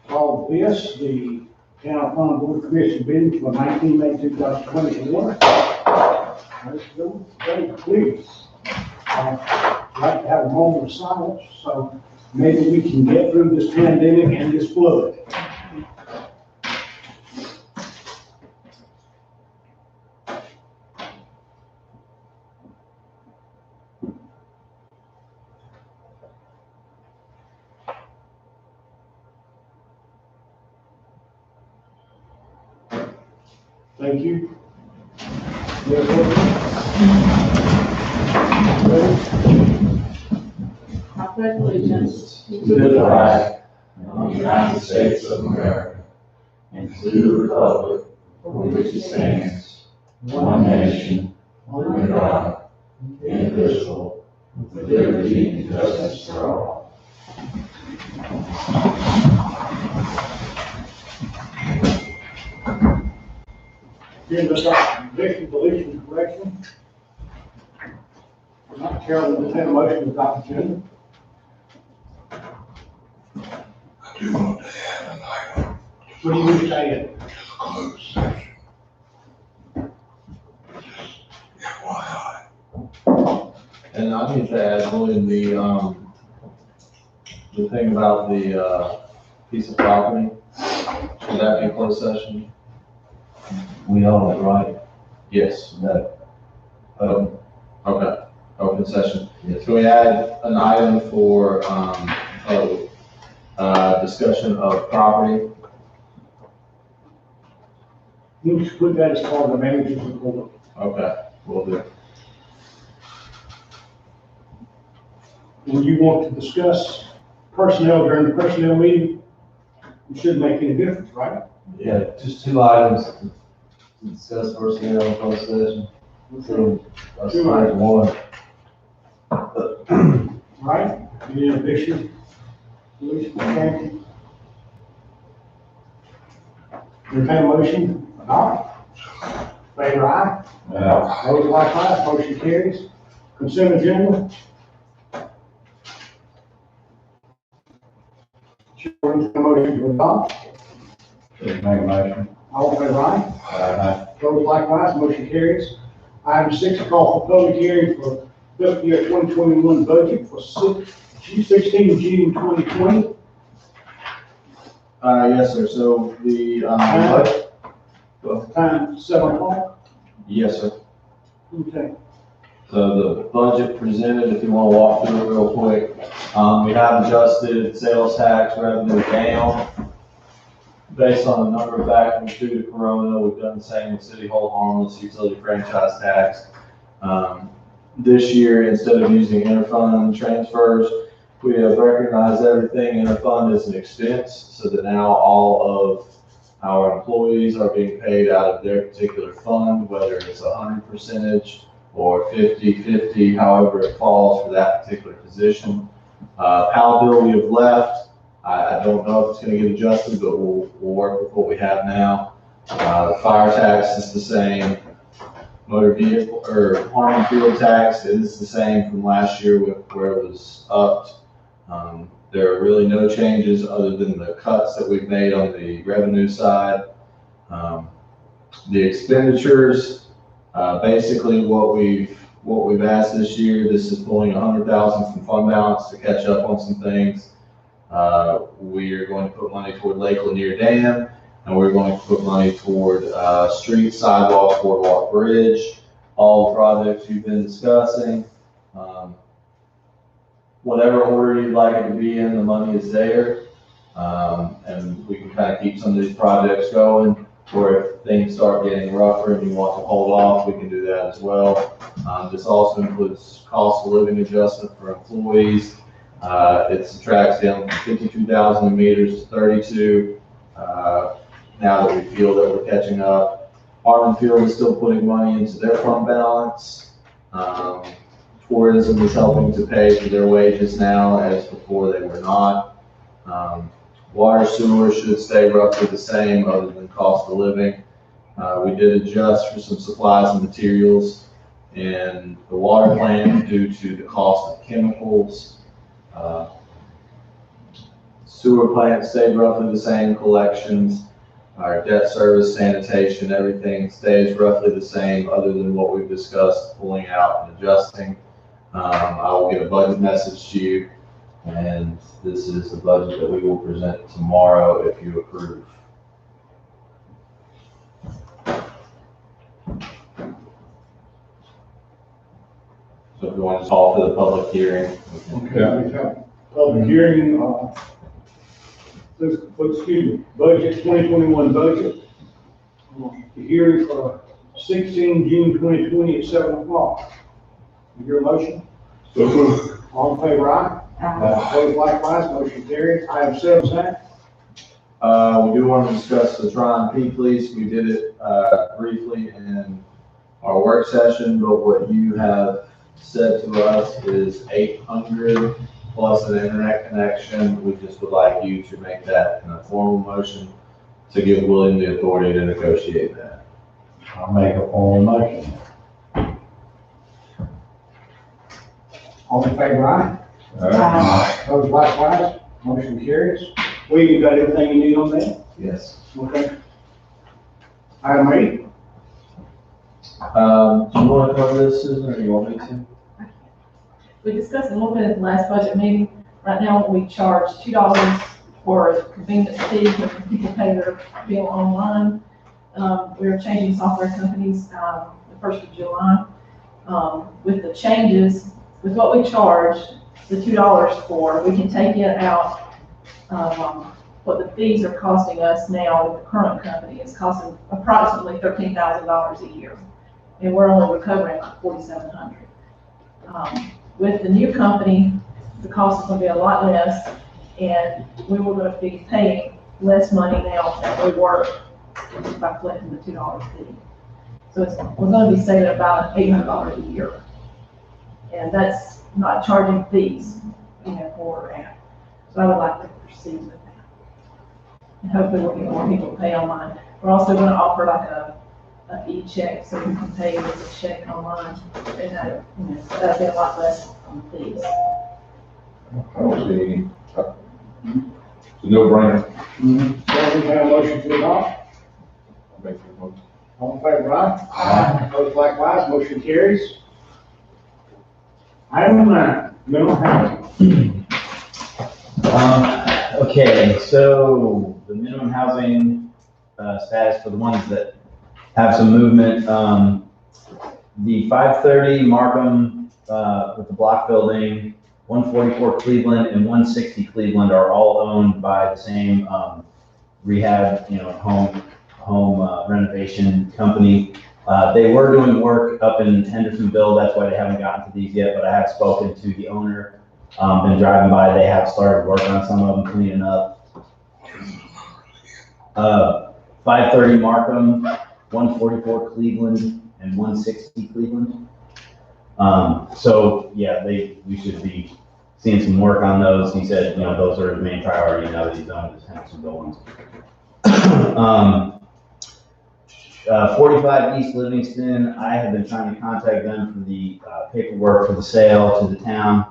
Call this the Town Fund Board Commission meeting for 19 May 2021. Let's go, please. I'd like to have a moment of silence so maybe we can get through this pandemic and this flood. Thank you. I pledge allegiance to the flag of the United States of America and to the republic for which it stands, one nation, under God, indivisible, with liberty and justice for all. Here's the addition, deletion, correction. Not Carolyn, just have a motion with Dr. Jim. I do want to add an item What do you wish to add? to the closed session. Just FYI. And I need to add, William, the thing about the, piece of property, should that be a closed session? We own it, right? Yes. No. Okay, open session. Yes. Can we add an item for, discussion of property? You should put that as part of the manager's report. Okay, will do. When you want to discuss personnel during the personnel meeting, it shouldn't make any difference, right? Yeah, just two items to discuss personnel in closed session. So, let's find one. Right? Any addition? Deletion, okay. Entertain a motion, adopt. Favor aye. Yeah. Those likewise, motion carries. Consent agenda. Motion to adopt. Make a motion. All in favor aye. Aye. Those likewise, motion carries. Item 6, call for public hearing for fiscal year 2021 budget for 16 June 2020. Yes, sir, so the, Time 7 o'clock. yes, sir. Okay. So the budget presented, if you want to walk through it real quick, we have adjusted sales tax revenue down based on a number of factors due to Corona. We've done the same with city hold harmless, utility franchise tax. This year, instead of using interfund transfers, we have recognized everything interfund as an expense, so that now all of our employees are being paid out of their particular fund, whether it's 100% or 50-50, however it falls for that particular position. PAL bill we have left. I don't know if it's going to get adjusted, but we'll work with what we have now. The fire tax is the same. Motor vehicle or farm and field tax is the same from last year where it was upped. There are really no changes other than the cuts that we've made on the revenue side. The expenditures, basically what we've asked this year, this is pulling $100,000 from fund balance to catch up on some things. We are going to put money toward Lake Lanier Dam, and we're going to put money toward street, sidewalk, boardwalk, bridge, all the projects you've been discussing. Whatever order you'd like it to be in, the money is there. And we can kind of keep some of these projects going, or if things start getting rougher and you want to hold off, we can do that as well. This also includes cost of living adjustment for employees. It subtracts down from 52,000 meters to 32. Now that we feel that we're catching up. Harmon Field is still putting money into their fund balance. Tourism is helping to pay for their wages now, as before they were not. Water sewer should stay roughly the same other than cost of living. We did adjust for some supplies and materials in the water plant due to the cost of chemicals. sewer plant stayed roughly the same, collections, our debt service, sanitation, everything stays roughly the same, other than what we've discussed, pulling out and adjusting. I will get a budget message to you, and this is the budget that we will present tomorrow if you approve. So if you want to call for the public hearing. Okay, we have public hearing, excuse me, budget, 2021 budget. The hearing for 16 June 2020 at 7 o'clock. Is your motion? So moved. All in favor, aye? Opposed, likewise, motion carries. Item 7, Zach. We do want to discuss the Tri-P police. We did it briefly in our work session, but what you have said to us is 800 plus an internet connection. We just would like you to make that in a formal motion to give William the authority to negotiate that. I'll make a formal motion. All in favor, aye? Aye. Opposed, likewise, motion carries. William, you got everything you need on that? Yes. Okay. Item 8. Do you want to cover this, Susan, or do you want me to? We discussed a little bit at the last budget meeting. Right now, we charge $2 for a convenience fee when people pay their bill online. We're changing software companies, the 1st of July. With the changes, with what we charge, the $2 for, we can take it out. What the fees are costing us now with the current company is costing approximately $13,000 a year. And we're only recovering like $4,700. With the new company, the cost is going to be a lot less, and we were going to be paying less money now than we were by collecting the $2 fee. So we're going to be saving about $800 a year. And that's not charging fees, where we're at. So I would like to proceed with that. And hopefully we'll get more people to pay online. We're also going to offer like an e-check so you can pay with a check online. And that'll be a lot less on fees. I don't see any. It's a no-brainer. So we have a motion to adopt. I'll make that motion. All in favor, aye? Opposed, likewise, motion carries. Item 9, mental housing. Okay, so the minimum housing status for the ones that have some movement, the 530 Markham with the block building, 144 Cleveland and 160 Cleveland are all owned by the same rehab, home renovation company. They were doing work up in Hendersonville, that's why they haven't gotten to these yet, but I have spoken to the owner, been driving by, they have started work on some of them, cleaning up. 530 Markham, 144 Cleveland, and 160 Cleveland. So yeah, we should be seeing some work on those. He said, those are his main priority now that he's done with his Hendersonville ones. 45 East Livingston, I have been trying to contact them for the paperwork for the sale to the town.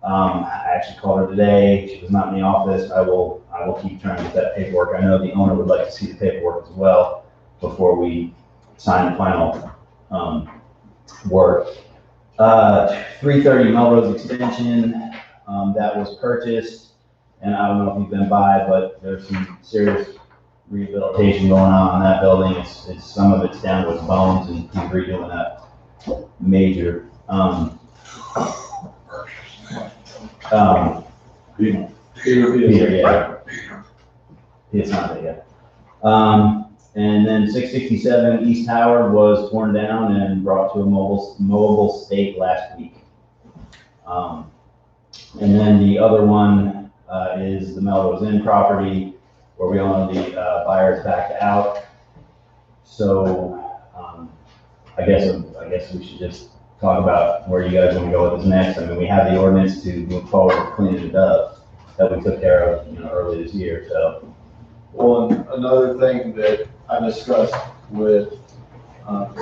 I actually called her today. She was not in the office. I will keep trying to get that paperwork. I know the owner would like to see the paperwork as well before we sign the final work. 330 Melrose Extension, that was purchased, and I don't know if you've been by, but there's some serious rehabilitation going on that building. It's some of it's down to its bones, and he's redoing that major. Peter, yeah. It's not there yet. And then 667 East Howard was torn down and brought to a mobile state last week. And then the other one is the Melrose Inn property, where we own the buyers backed out. So I guess we should just talk about where you guys want to go with this next. I mean, we have the ordinance to move forward with cleaning it up that we took care of, early this year. So, Well, and another thing that I discussed with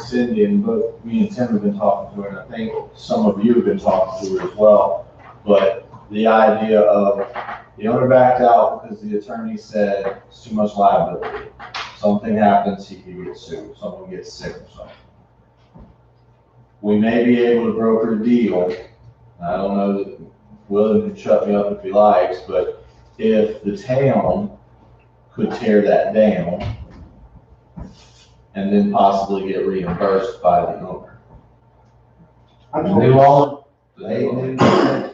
Cindy, and both me and Tim have been talking to her, and I think some of you have been talking to her as well, but the idea of the owner backed out because the attorney said it's too much liability. Something happens, he could get sued, someone gets sick or something. We may be able to broker a deal. I don't know that Will can shut me up if he likes, but if the town could tear that down and then possibly get reimbursed by the owner. I New told, owner,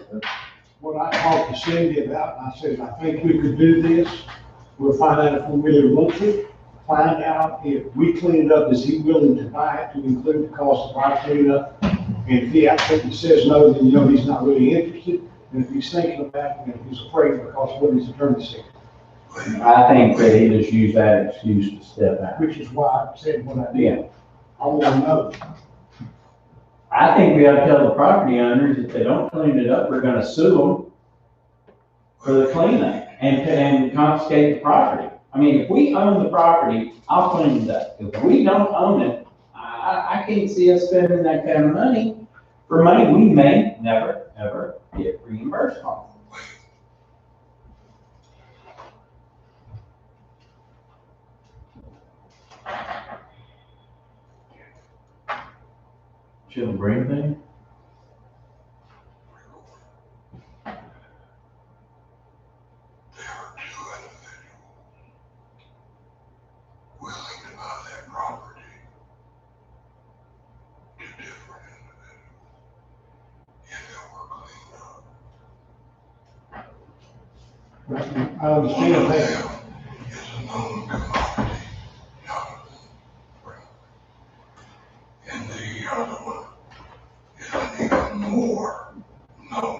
what I talked to Cindy about, I said, I think we could do this. We'll find out if we really want to. Find out if we clean it up, is he willing to buy it to include the cost of our cleanup? And if he absolutely says no, then you know he's not really interested. And if he's thinking about it, and if he's afraid because of what his attorney said, I think that he just used that excuse to step out. which is why I said what I did. Yeah. I want to know. I think we ought to tell the property owners if they don't clean it up, we're gonna sue them for the cleanup and confiscate the property. I mean, if we own the property, I'll clean it up. If we don't own it, I can't see us spending that kind of money for money we may never, ever get reimbursed on. Shouldn't bring things? Willing to buy that property to different individuals if it were cleaned up. I understand that. It's a known commodity, and the other one is an even more known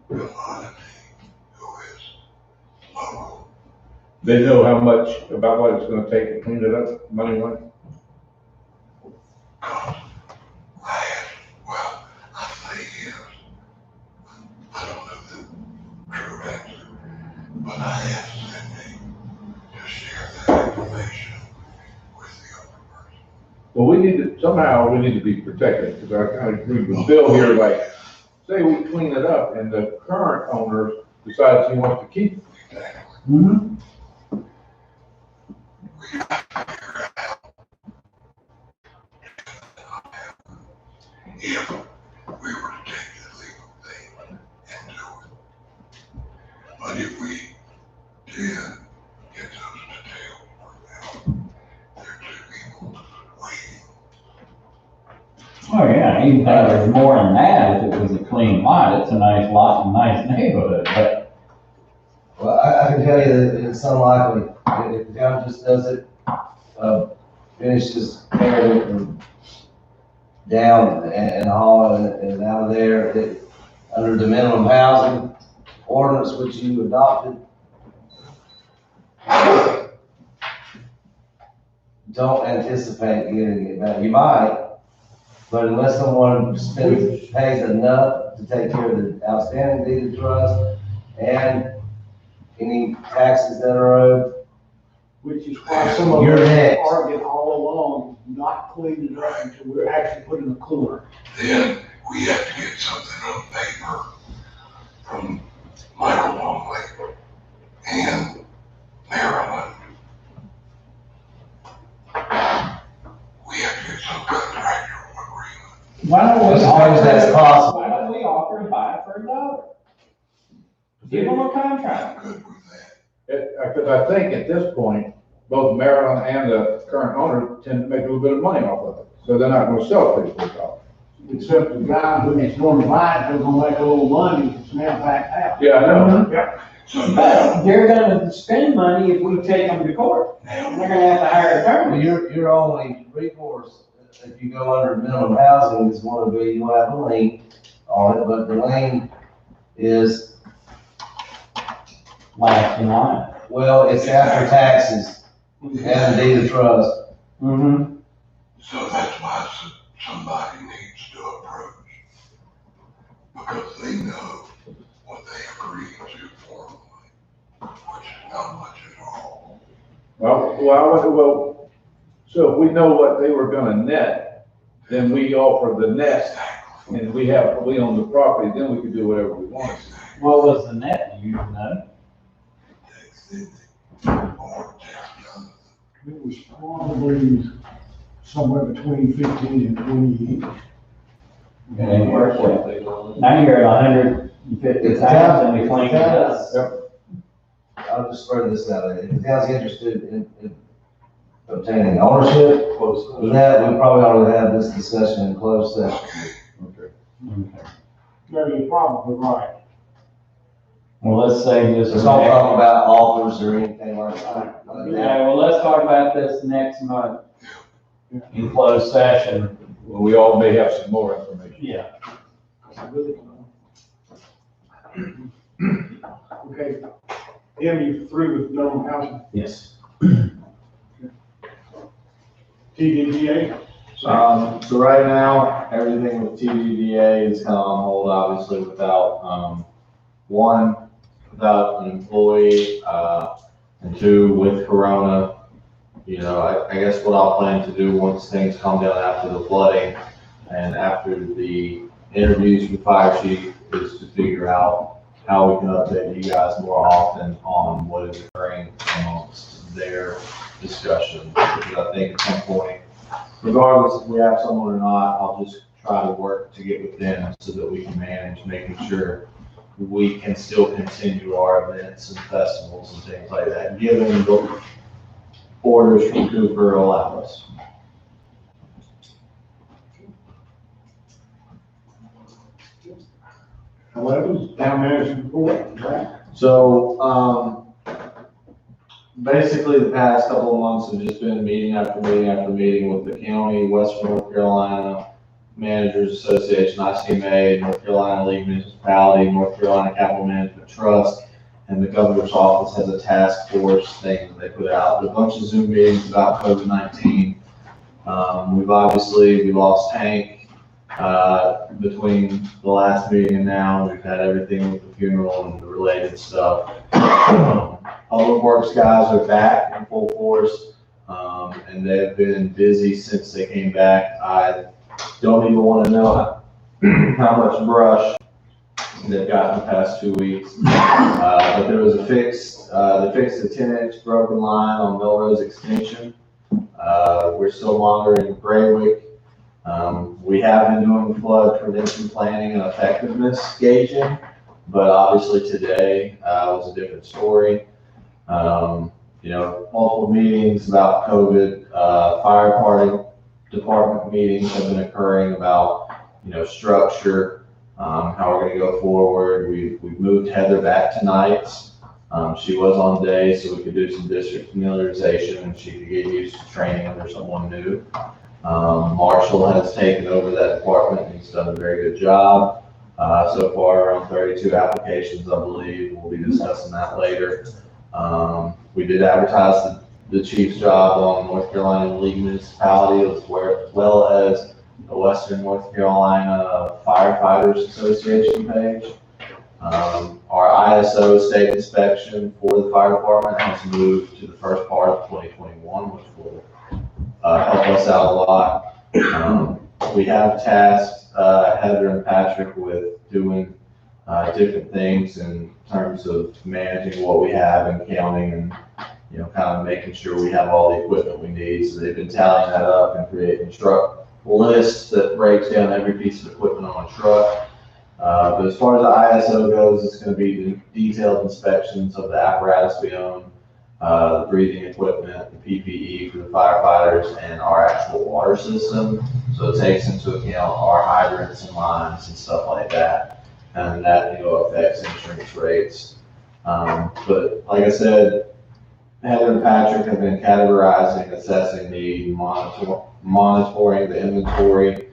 commodity who is local. They know how much, about what it's gonna take to clean it up, money-wise? Well, I say yes. I don't know the true answer, but I asked Cindy to share that information with the other person. Well, we need to, somehow, we need to be protected, because I kind of agree with Bill here, like, say we clean it up and the current owner decides he wants to keep it. Mm-hmm. We got to figure out if we were to take the legal thing and do it. But if we did get those details worked out, there are two people waiting. Oh, yeah, even think there's more than that if it was a clean lot. It's a nice lot and nice neighborhood, but well, I can tell you that it's unlikely, if the town just does it, finishes tearing it down and hauling it and out of there, under the minimum housing ordinance which you adopted, don't anticipate getting it back. You might, but unless someone pays enough to take care of the outstanding deed of trust and any taxes that are owed, Which is why some of You're us next. argued all along, not cleaning it up until we're actually put in the cooler. Then we have to get something on paper from Michael Longley and Maryland. We have to get some contractual agreement. why don't we As long offer, as that's possible. why don't we offer to buy it for $1? Give them a contract. Good with that. Because I think at this point, both Maryland and the current owner tend to make a little bit of money off of it, so they're not gonna sell it for $4. Except the guy who is going to buy it, they're gonna make a little money if it's now back out. Yeah, I know. Yeah. So now, But they're gonna spend money if we take them to court. They're now, gonna have to hire Well, attorneys. your only recourse, if you go under minimum housing, is going to be, you'll have a lien on it, but the lien is, Last in line. well, it's after taxes and the deed of trust. Mm-hmm. so that's why somebody needs to approach. Because they know what they agreed to formally, which is not much at all. Well, so if we know what they were gonna net, then we offer the net, and we own the property, then we can do whatever we want. What was the net, do you know? It was probably somewhere between 15 and 20 each. Now you're at 150,000, we cleaned it up. I'll just spread this out. If the town's interested in obtaining ownership, with that, we probably ought to have this discussion in closed session. No, you're probably right. Well, let's say this. Let's not talk about offers or anything like that. Yeah, well, let's talk about this next month in closed session. Well, we all may have some more information. Yeah. Okay. Tim, you through with normal housing? Yes. TDDA? So right now, everything with TDDA is kind of on hold, obviously, without, one, without an employee, and two, with Corona. You know, I guess what I'll plan to do once things calm down after the flooding and after the interviews with fire chief is to figure out how we can update you guys more often on what is occurring amongst their discussions. Because I think at some point, regardless if we have someone or not, I'll just try to work to get with them so that we can manage making sure we can still continue our events and festivals and things like that, given the orders from Cooper allow us. However, town manager's report, right? So, basically the past couple of months have just been meeting after meeting after meeting with the county, Western North Carolina Managers Association, ICMA, North Carolina League Municipality, North Carolina Capital Management Trust, and the governor's office has a task force thing that they put out. A bunch of Zoom meetings about COVID-19. We lost Hank between the last meeting and now. We've had everything with the funeral and the related stuff. Public Works guys are back in full force, and they've been busy since they came back. I don't even want to know how much brush they've got in the past 2 weeks. But there was a fix, they fixed a 10-inch broken line on Melrose Extension. We're still monitoring Graywick. We have been doing flood prevention planning and effectiveness gauging, but obviously today was a different story. Multiple meetings about COVID, fire department meetings have been occurring about, structure, how we're gonna go forward. We've moved Heather back to nights. She was on days, so we could do some district familiarization and she could get used to training under someone new. Marshall has taken over that department and he's done a very good job. So far around 32 applications, I believe. We'll be discussing that later. We did advertise the chief's job on North Carolina League Municipality as well as the Western North Carolina Firefighters Association page. Our ISO state inspection for the fire department has moved to the first part of 2021, which will help us out a lot. We have tasked Heather and Patrick with doing different things in terms of managing what we have and counting and, kind of making sure we have all the equipment we need. So they've been tallying that up and creating truck lists that breaks down every piece of equipment on a truck. But as far as the ISO goes, it's going to be the detailed inspections of the apparatus we own, the breathing equipment, the PPE for the firefighters, and our actual water system. So it takes into account our hydrants and lines and stuff like that. And that, affects insurance rates. But like I said, Heather and Patrick have been categorizing, assessing the monitoring the inventory.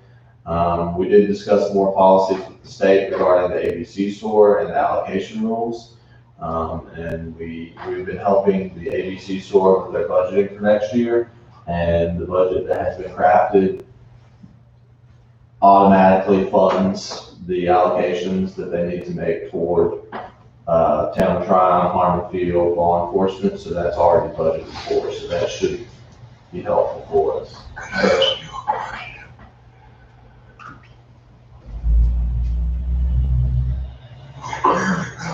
We did discuss more policies with the state regarding the ABC store and the allocation rules. And we've been helping the ABC store with their budgeting for next year. And the budget that has been crafted automatically funds the allocations that they need to make toward town of Tryon, Harmon Field, law enforcement. So that's already budgeted for. So that should be helpful for us. Can I ask you a question? We barely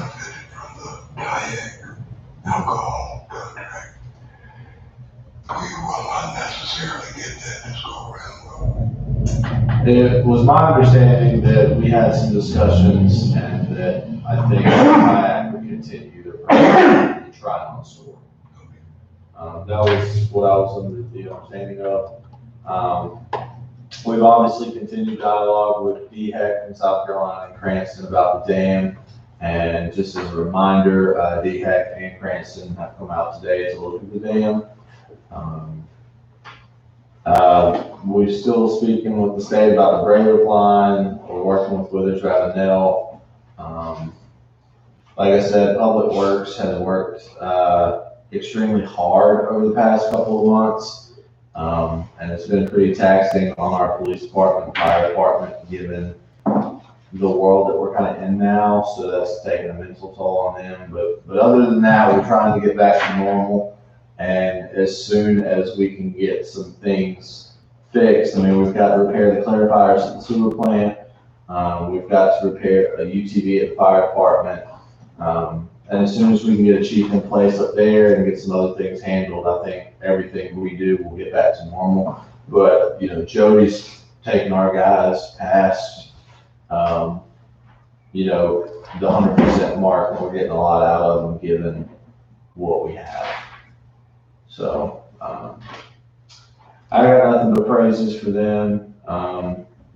It was my understanding that we had some discussions and that I think I would continue to try on store. That was what I was under the understanding of. We've obviously continued dialogue with DHEC in South Carolina and Cranston about the dam. And just as a reminder, DHEC and Cranston have come out today to look at the dam. We're still speaking with the state about the Brayley line. We're working with Withers Ravenel. Like I said, Public Works has worked extremely hard over the past couple of months. And it's been pretty taxing on our police department, fire department, given the world that we're kind of in now. So that's taking a mental toll on them. But other than that, we're trying to get back to normal. And as soon as we can get some things fixed, I mean, we've got to repair the clarifiers at the sewer plant. We've got to repair a UTV at the fire department. And as soon as we can get a chief in place up there and get some other things handled, I think everything we do will get back to normal. But, you know, Jody's taking our guys past, you know, the 100% mark, and we're getting a lot out of them given what we have. So, I got nothing but praises for them.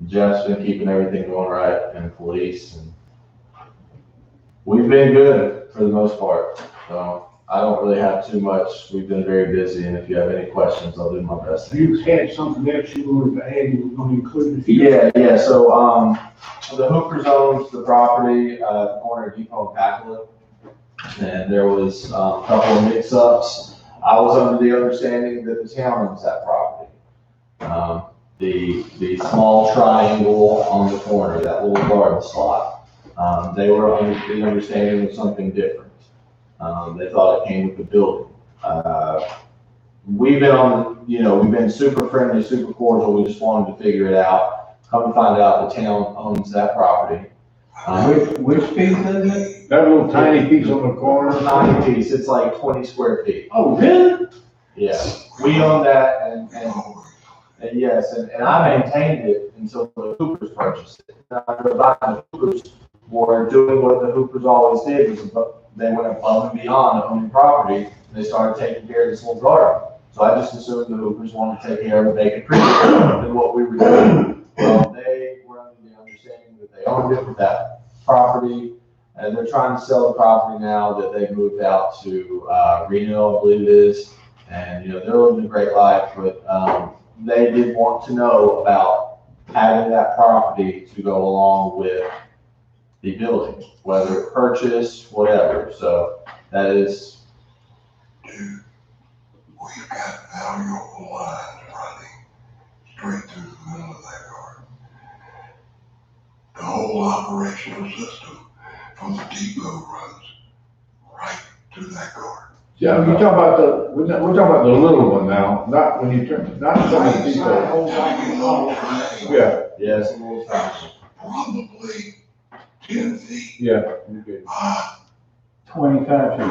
Jeff's been keeping everything going right in police, and we've been good for the most part. So I don't really have too much. We've been very busy, and if you have any questions, I'll do my best. You had something else you wanted to add, you were going to include it? Yeah. So, the Hoopers owns the property, at the corner of Depot and Packlet. And there was a couple of mix-ups. I was under the understanding that the town owns that property. The small triangle on the corner, that little garden slot, they were under the understanding of something different. They thought it came with the building. We've been super friendly, super cordial. We just wanted to figure it out. Come to find out the town owns that property. Which piece is it? That little tiny piece on the corner. Tiny piece, it's like 20 square feet. Oh, really? Yeah, we own that, and yes, and I maintained it until the Hoopers purchased it. Now, the Hoopers were doing what the Hoopers always did, was they went above and beyond owning property, and they started taking care of this little garden. So I just assumed the Hoopers wanted to take care of it, make it prettier than what we were doing. Well, they were under the understanding that they owned it with that property, and they're trying to sell the property now that they've moved out to Reno, I believe it is. And, you know, they're living a great life, but they did want to know about having that property to go along with the building, whether purchase, whatever. So that is. Dude, we've got valuable lines running straight through the middle of that garden. The whole operational system from the depot runs right through that garden. Yeah, you're talking about we're talking about the little one now, not when you turn, not some of the people. Yeah, Yes, a little tiny. Probably 10 feet. yeah. Okay. 25 feet.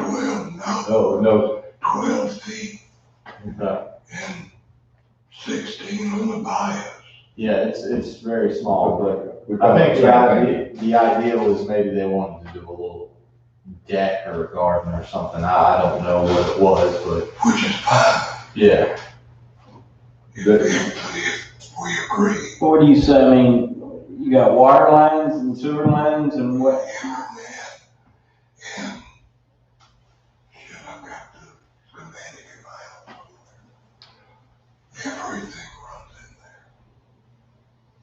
12, No, 12 feet Okay. and 16 on the bias. Yeah, it's very small, but we're I talking think about the idea was maybe they wanted to do a little deck or a garden or something. I don't know what it was, but Which is fine, yeah. if we agree. What do you say? I mean, you got water lines and sewer lines and what? Internet and shit, I've got the schematic in my house. Everything runs in there.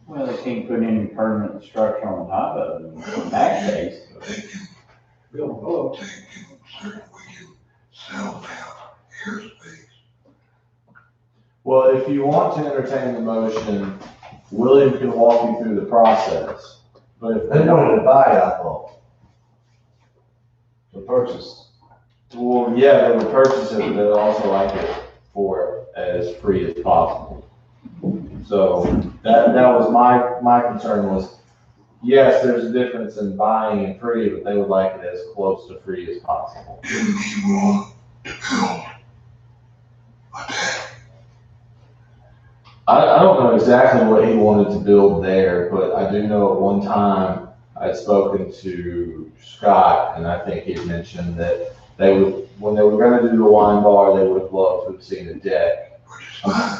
Well, they can't put any permanent structure on top of it in that case. They can, Bill, we can sell down airspace. Well, if you want to entertain the motion, William can walk you through the process. But if they wanted to buy alcohol, the purchase. well, yeah, they would purchase it, but they'd also like it for as free as possible. So that was my concern was, yes, there's a difference in buying and free, but they would like it as close to free as possible. Didn't he want to build a deck? I don't know exactly what he wanted to build there, but I do know at one time I'd spoken to Scott, and I think he'd mentioned that they would, when they were gonna do the wine bar, they would have loved to have seen a deck. Which is fine.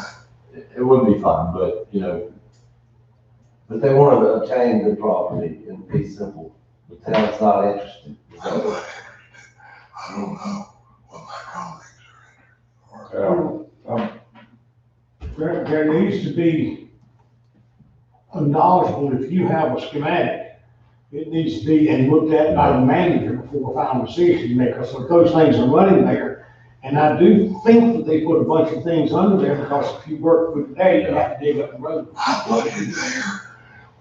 It would be fun, but, you know, But they want to obtain the property and be simple. The town's not interested. I'm not interested. I don't know what my colleagues are interested. There needs to be acknowledgement, if you have a schematic, it needs to be and looked at by the manager before a final decision maker, so those things are running there. And I do think that they put a bunch of things under there, because if you work with today, you have to dig up the road. I put it there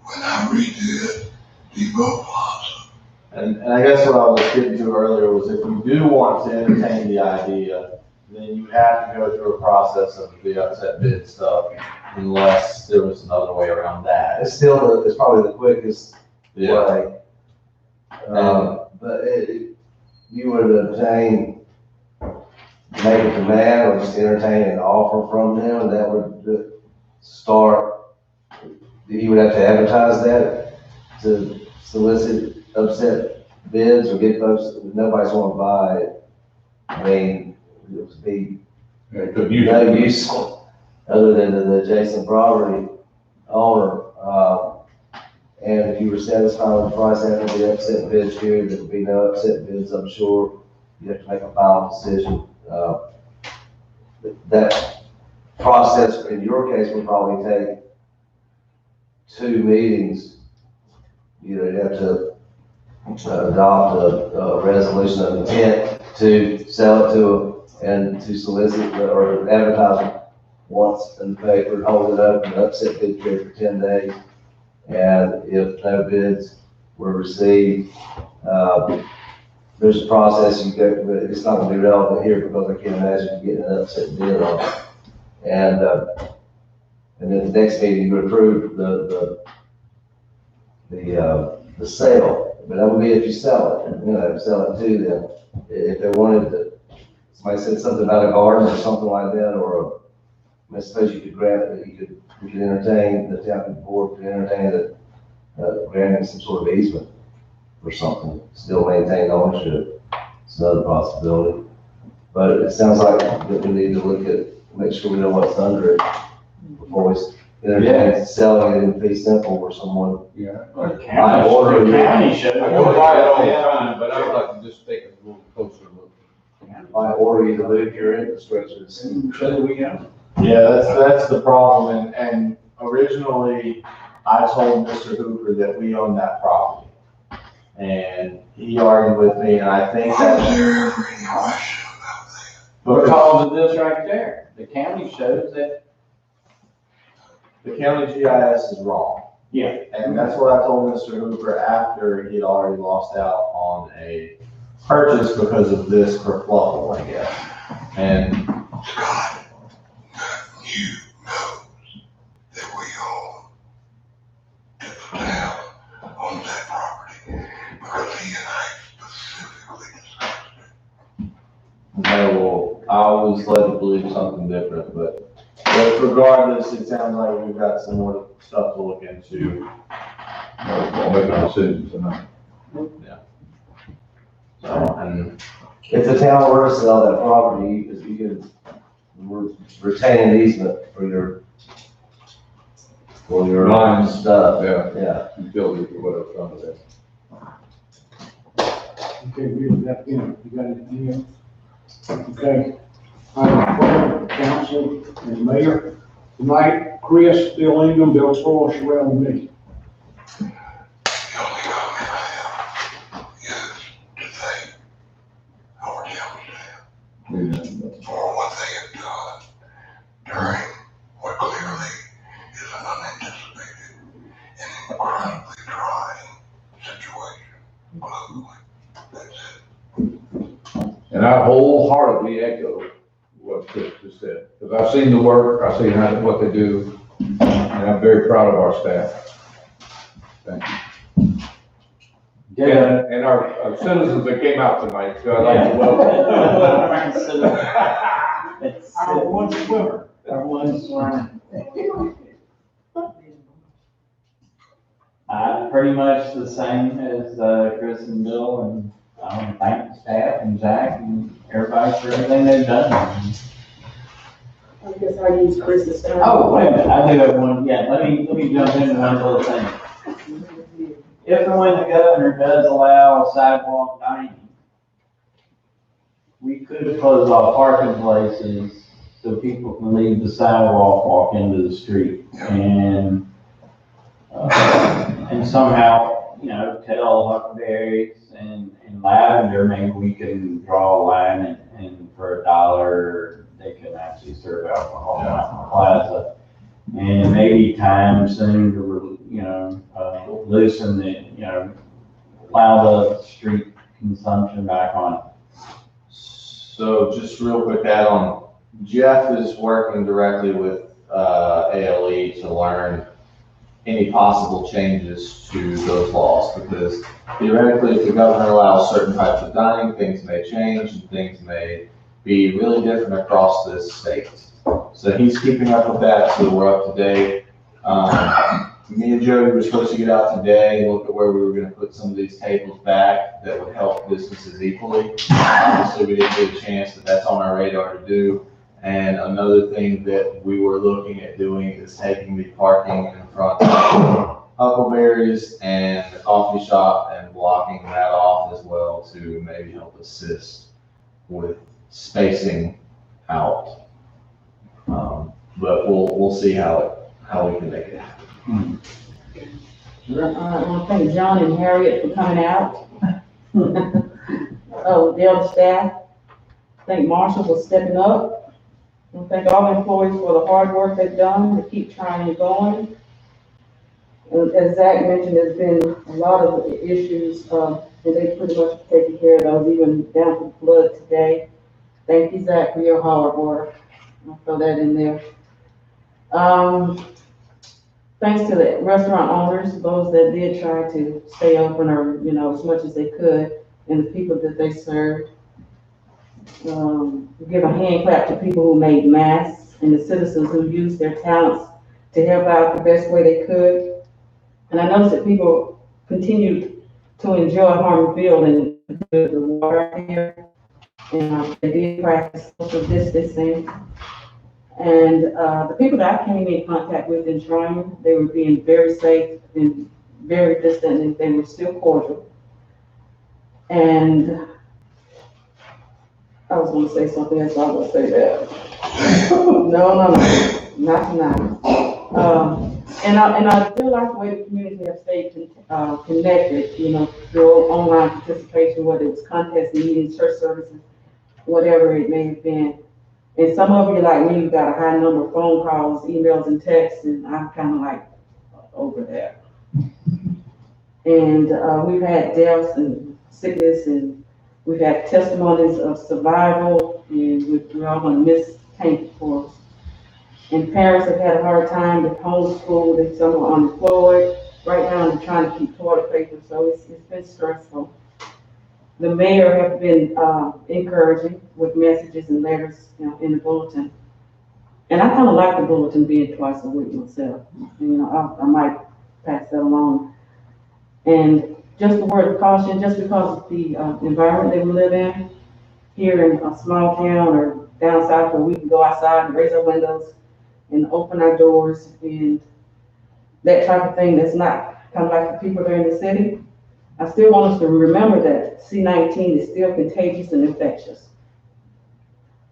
when I redid Depot Plaza. and I guess what I was getting to earlier was if you do want to entertain the idea, then you have to go through a process of the upset bid stuff, unless there was another way around that. It's still, it's probably the quickest Yeah. way. But you would obtain, make a demand or just entertain an offer from them, and that would start, you would have to advertise that to solicit upset bids or get folks, nobody's gonna buy it. I mean, it would be Yeah, could use no it. use other than the adjacent property owner. And if you were satisfied with the price after the upset bids period, there would be no upset bids, I'm sure. You have to make a final decision. That process, in your case, would probably take 2 meetings. You know, you have to adopt a resolution of intent to sell it to them and to solicit or advertise it once in the paper, hold it up, and upset bid period for 10 days. And if no bids were received, there's a process you go, but it's not gonna be relevant here because I can't imagine you getting an upset bid on it. And then the next meeting, you would approve the sale, but that would be if you sell it, you know, sell it to them. If they wanted to, somebody said something about a garden or something like that, or I suppose you could grant, that you could entertain, the town board could entertain that, granting some sort of easement or something, still maintain ownership. It's another possibility. But it sounds like that we need to look at, make sure we know what's under it before we entertain selling it in fee simple or someone. Yeah. The I county, order the it. county should. I go by it all the time, but I would like to just take a little closer look. I order you to move your infrastructure. So do we go. Yeah, that's the problem, and originally, I told Mr. Hooper that we own that property. And he argued with me, and I think Why was that, there ever any question about that? Because of this right there, the county shows that, the county GIS is wrong. yeah. And that's what I told Mr. Hooper after he'd already lost out on a purchase because of this kerfluffle, I guess. And Scott, you knows that we own the town owns that property because he and I specifically discussed it. okay, well, I was led to believe something different, but regardless, it sounds like we've got some more stuff to look into. I'll make a decision tonight. So, and If the town were to sell that property, you could retain an easement for your Lines. stuff. Yeah, Yeah. utilities or whatever, some of that. Okay, we have that, you got anything else? Okay. Item 12, council and mayor. Tonight, Chris, Bill Ingham, Bill Sproul, Sherelle, and me. The only comment I have is to thank our town staff for what they have done during what clearly is an unanticipated and incredibly trying situation globally. That's it. And I wholeheartedly echo what Chris just said, because I've seen the work, I've seen what they do, and I'm very proud of our staff. Thank you. Yeah. And our citizens that came out tonight, so I'd like to welcome. Our one swimmer. Everyone's pretty much the same as, Chris and Bill, and I want to thank the staff and Zach and everybody for everything they've done. I guess I use Chris's time. Oh, wait a minute, I do have one, yeah, let me jump into one little thing. If and when the governor does allow sidewalk dining, we could close off parking places so people can leave the sidewalk, walk into the street, and somehow, you know, tell Huckleberries and Lavender, maybe we can draw a line and for $1, they can actually serve alcohol out in the plaza. And maybe time soon to, you know, loosen the, you know, allow the street consumption back on. So just real quick add on, Jeff is working directly with ALE to learn any possible changes to those laws, because theoretically, if the governor allows certain types of dining, things may change and things may be really different across this state. So he's keeping up with that, so we're up to date. Me and Jody were supposed to get out today and look at where we were gonna put some of these tables back that would help businesses equally. Obviously, we didn't get a chance, but that's on our radar to do. And another thing that we were looking at doing is taking the parking in front of Huckleberries and the coffee shop and blocking that off as well to maybe help assist with spacing out. But we'll see how we can make it happen. I want to thank John and Harriet for coming out. Oh, the other staff. Thank Marshall for stepping up. And thank all employees for the hard work they've done to keep trying and going. And as Zach mentioned, there's been a lot of issues, and they pretty much taken care of those, even down to the flood today. Thank you, Zach, for your hard work. I'll throw that in there. Thanks to the restaurant owners, those that did try to stay open or, you know, as much as they could, and the people that they served. Give a hand clap to people who made masks and the citizens who used their talents to help out the best way they could. And I noticed that people continued to enjoy Harmon Field and the water here. And they did practice social distancing. And the people that I came in contact with in Tryon, they were being very safe and very distant, and they were still cordial. And I was going to say something else, I was going to say that. No, not tonight. And I feel like the way the community has stayed connected, you know, through online participation, whether it was contests, meetings, church services, whatever it may have been. And some of you, like me, got a high number of phone calls, emails, and texts, and I'm kind of like over that. And we've had deaths and sickness, and we've had testimonies of survival, and we're all going to miss Tank for us. And parents have had a hard time with homeschool, and some are unemployed. Right now, they're trying to keep toilet paper, so it's been stressful. The mayor has been encouraging with messages and letters, you know, in the bulletin. And I kind of like the bulletin being twice a week myself. You know, I might pass that along. And just a word of caution, just because of the environment that we live in, here in a small town or down south where we can go outside and raise our windows and open our doors and that type of thing, that's not kind of like the people there in the city. I still want us to remember that C-19 is still contagious and infectious.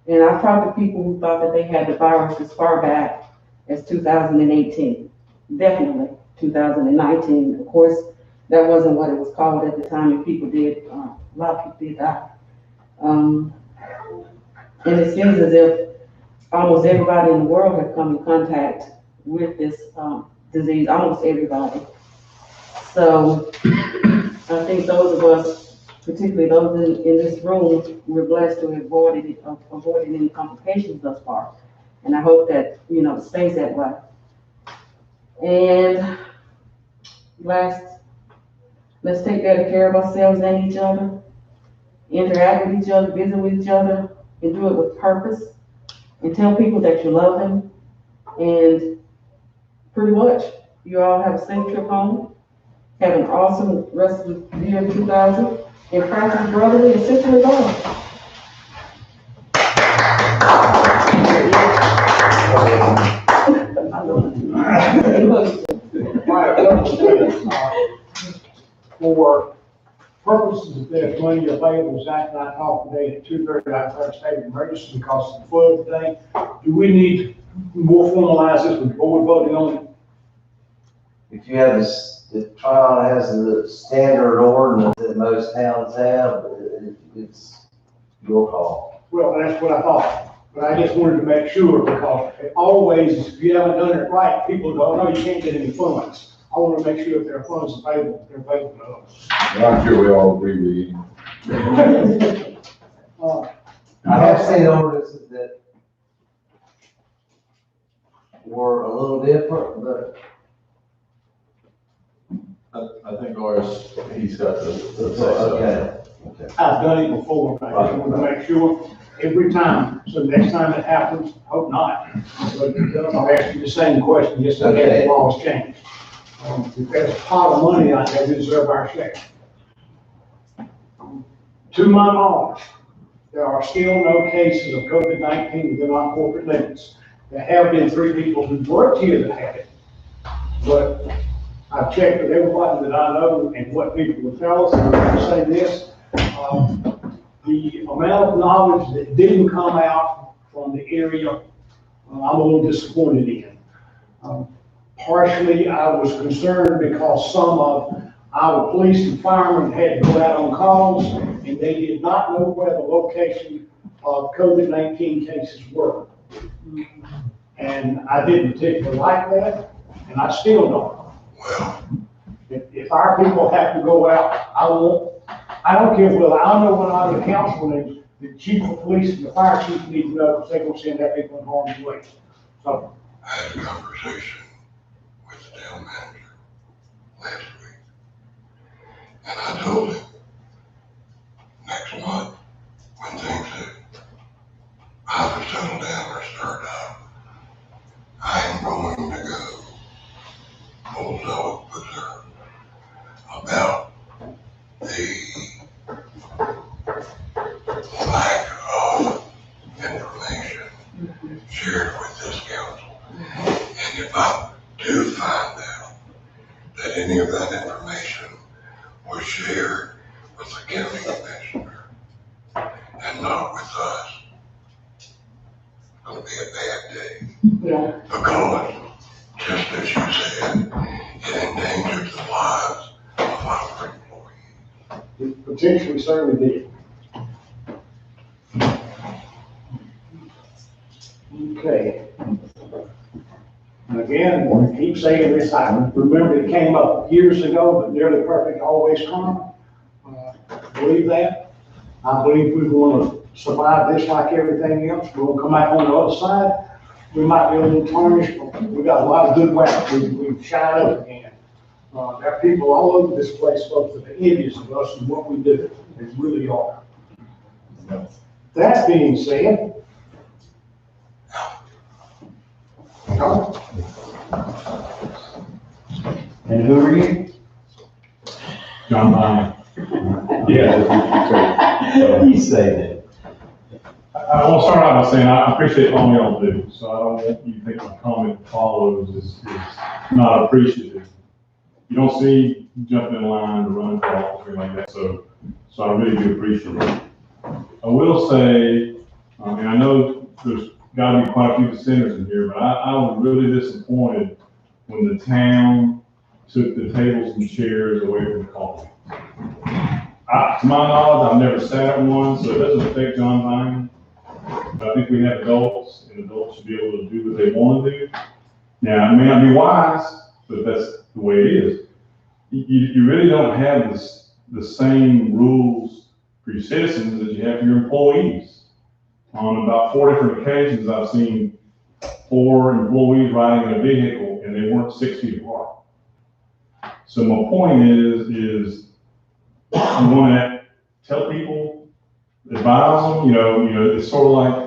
And I've talked to people who thought that they had the virus as far back as 2018. Definitely 2019. Of course, that wasn't what it was called at the time, and people did, a lot of people did die. And it seems as if almost everybody in the world has come in contact with this disease, almost everybody. So I think those of us, particularly those in this room, we're blessed to have avoided any complications thus far. And I hope that, you know, it stays that way. And last, let's take better care of ourselves and each other, interact with each other, visit with each other, and do it with purpose. And tell people that you love them And pretty much, you all have a safe trip home. Have an awesome rest of the year 2000, and practice brotherly and sisterly love. For purposes of there's money available, Zach and I talked today at 2:30, I declared a state of emergency because of the flood thing. Do we need to more formalize this with the board voting on it? If you have this, the trial has the standard ordinance that most towns have, it's your call. Well, that's what I thought, but I just wanted to make sure because always, if you haven't done it right, people go, no, you can't get any funds. I want to make sure if there are funds available, they're available to us. Well, I'm sure we all agree with you. I have seen ordinances that were a little different, but I think ours, he's got the okay. I've done it before, but I just want to make sure every time, so next time it happens, hope not. But I'll ask you the same question, just so that the laws change. If there's a pot of money out there, we deserve our share. To my knowledge, there are still no cases of COVID-19 within our corporate limits. There have been 3 people who worked here that had it. But I've checked with everybody that I know and what people will tell us, and I'm going to say this. The amount of knowledge that didn't come out from the area, I'm a little disappointed in. Partially, I was concerned because some of our police and firemen had to go out on calls, and they did not know where the location of COVID-19 cases were. And I didn't particularly like that, and I still don't. Well, If our people have to go out, I don't care, well, I know when I'm the council, the chief of police and the fire chief need to know, because they're gonna send their people in harm's way. So, I had a conversation with the town manager last week, and I told him, next month, when things have either settled down or start up, I am going to go bulldog berserk about the lack of information shared with this council. And if I do find out that any of that information was shared with the county commissioner and not with us, it's gonna be a bad day. yeah, Because, just as you said, it endangers the lives of our employees. it potentially certainly did. Okay. And again, I keep saying this, I remember it came up years ago, but nearly perfect always come. Believe that. I believe we're going to survive this like everything else. We'll come back on the other side. We might be a little tarnished, but we got a lot of good wax. We've shined up again. There are people all over this place, folks, that are envious of us and what we do. They really are. That being said, And who are you? John Bynum. Yeah. You say I want to start out by saying I appreciate all y'all do, so I don't want you to think my comment follows is not appreciative. You don't see jumping in line or running calls or anything like that, so I really do appreciate it. I will say, and I know there's got to be quite a few dissenters in here, but I was really disappointed when the town took the tables and chairs away from the coffee. To my knowledge, I've never sat at one, so it doesn't affect John Bynum. But I think we have adults, and adults should be able to do what they want to do. Now, it may not be wise, but that's the way it is. You really don't have the same rules for your citizens as you have for your employees. On about 4 different occasions, I've seen 4 employees riding in a vehicle, and they weren't 6 feet apart. So my point is you want to tell people, advise them, it's sort of like,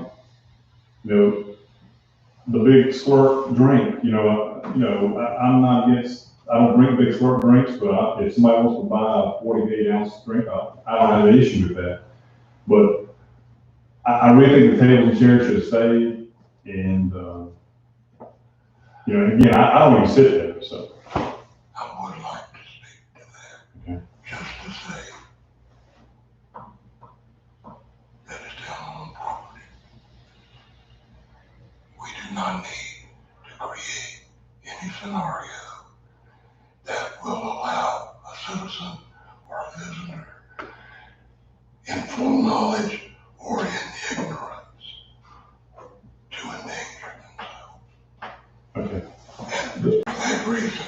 the big slurp drink, I'm not against, I don't drink big slurp drinks, but if somebody wants to buy a 48-ounce drink, I don't have an issue with that. But I really think the tables and chairs should stay, and, again, I don't even sit there, so. I would like to speak to that, Okay. just to say that it's town-owned property. We do not need to create any scenario that will allow a citizen or a visitor in full knowledge or in ignorance to endanger themselves. Okay. And for that reason,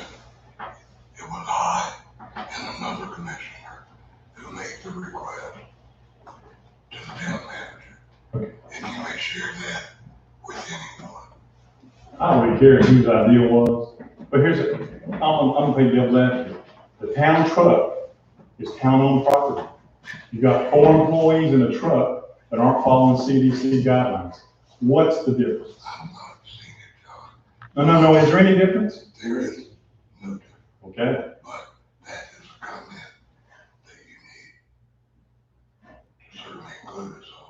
it was I and another commissioner who made the request to the town manager. Okay. And you may share that with anyone. I don't really care whose idea was, but I'm gonna play devil's advocate. The town truck is town-owned property. You've got 4 employees in a truck that aren't following CDC guidelines. What's the difference? I'm not seeing it, John. No, is there any difference? There is no difference, Okay, but that is a comment that you need to certainly include us on,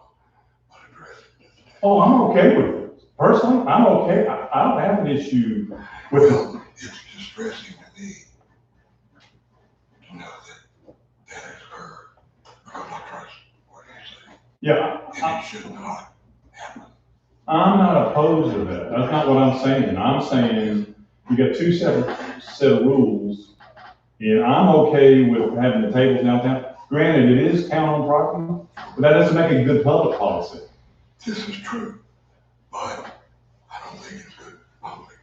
but address it to the town. oh, I'm okay with it. Personally, I'm okay. I don't have an issue with it. Well, it's distressing to me to know that that has occurred, because I trust what you say, Yeah, and it should not happen. I'm not opposed to that. That's not what I'm saying. I'm saying you got 2 separate set of rules, and I'm okay with having the tables downtown. Granted, it is town-owned property, but that doesn't make it good public policy. This is true, but I don't think it's good public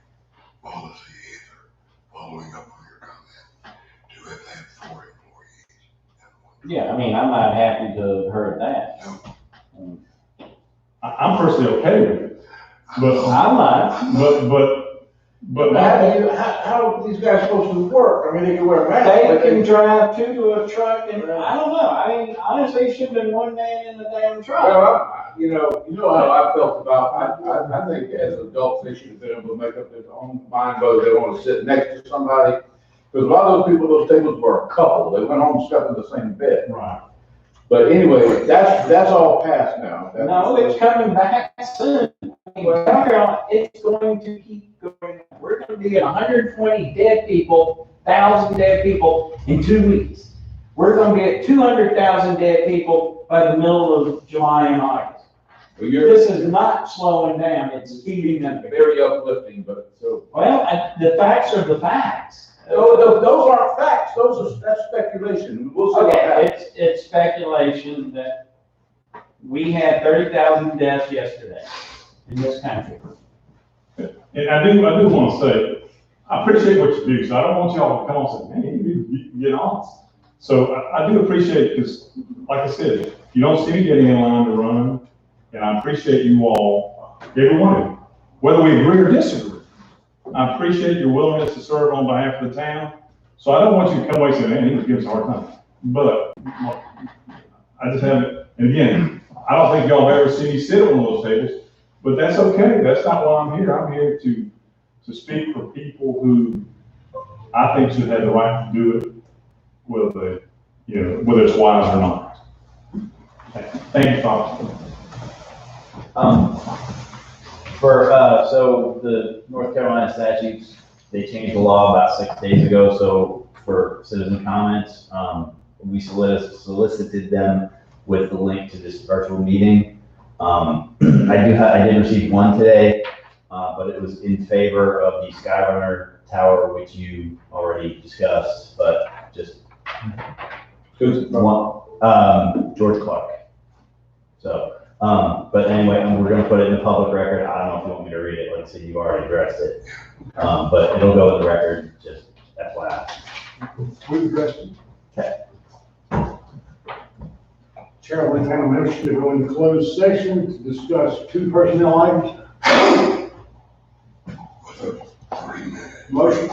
policy either, following up on your comment, to have had 4 employees and 1. Yeah, I mean, I'm not happy to have heard that. No, I'm personally okay with it, but, I'm not. but How are these guys supposed to work? I mean, they can wear masks, They but can drive to a truck and, I don't know, I mean, honestly, it should have been one man in the damn truck. Well, you know how I felt about, I think as adults, they should have been able to make up their own mind whether they want to sit next to somebody. Because a lot of those people, those tables were a couple, they went home and slept in the same bed. right. But anyway, that's all past now. No, it's coming back soon. I mean, it's going to keep going. We're gonna be at 120 dead people, 1,000 dead people in 2 weeks. We're gonna be at 200,000 dead people by the middle of July and August. Well, you're This is not slowing down, it's speeding up. very uplifting, but so. Well, the facts are the facts. Those aren't facts, that's speculation. We'll see what happens. Okay, it's speculation that we had 30,000 deaths yesterday in this country. And I do want to say, I appreciate what you do, so I don't want y'all to come on and say, man, you get honest. So I do appreciate, because like I said, you don't see me getting in line to run, and I appreciate you all, every one of you, whether we agree or disagree. I appreciate your willingness to serve on behalf of the town. So I don't want you to come away saying, man, he gives us a hard time. But I just haven't, and again, I don't think y'all have ever seen me sit at one of those tables, but that's okay. That's not why I'm here. I'm here to speak for people who I think should have the right to do it, whether it's wise or not. Thank you, Father. So the North Carolina statutes, they changed the law about 6 days ago, so for citizen comments, we solicited them with the link to this virtual meeting. I did receive one today, but it was in favor of the Skyrunner Tower, which you already discussed, but just one, George Clark. So, but anyway, we're gonna put it in the public record. I don't know if you want me to read it, like I said, you already addressed it. But it'll go in the record, just FYI. we addressed it. Okay. Chair will entertain a motion to go into closed session to discuss 2 personnel items. With a 3-minute. Motion,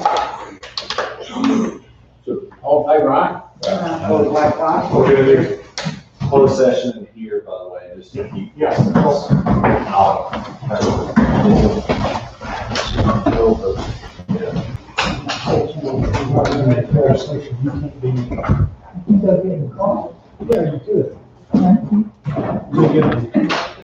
So moved. all in favor, aye? Opposed, like sign. We're gonna do closed session here, by the way, just to keep. Yeah. I'll- right in that fire station, you can't be. You gotta get in the car. Yeah, you could. You get in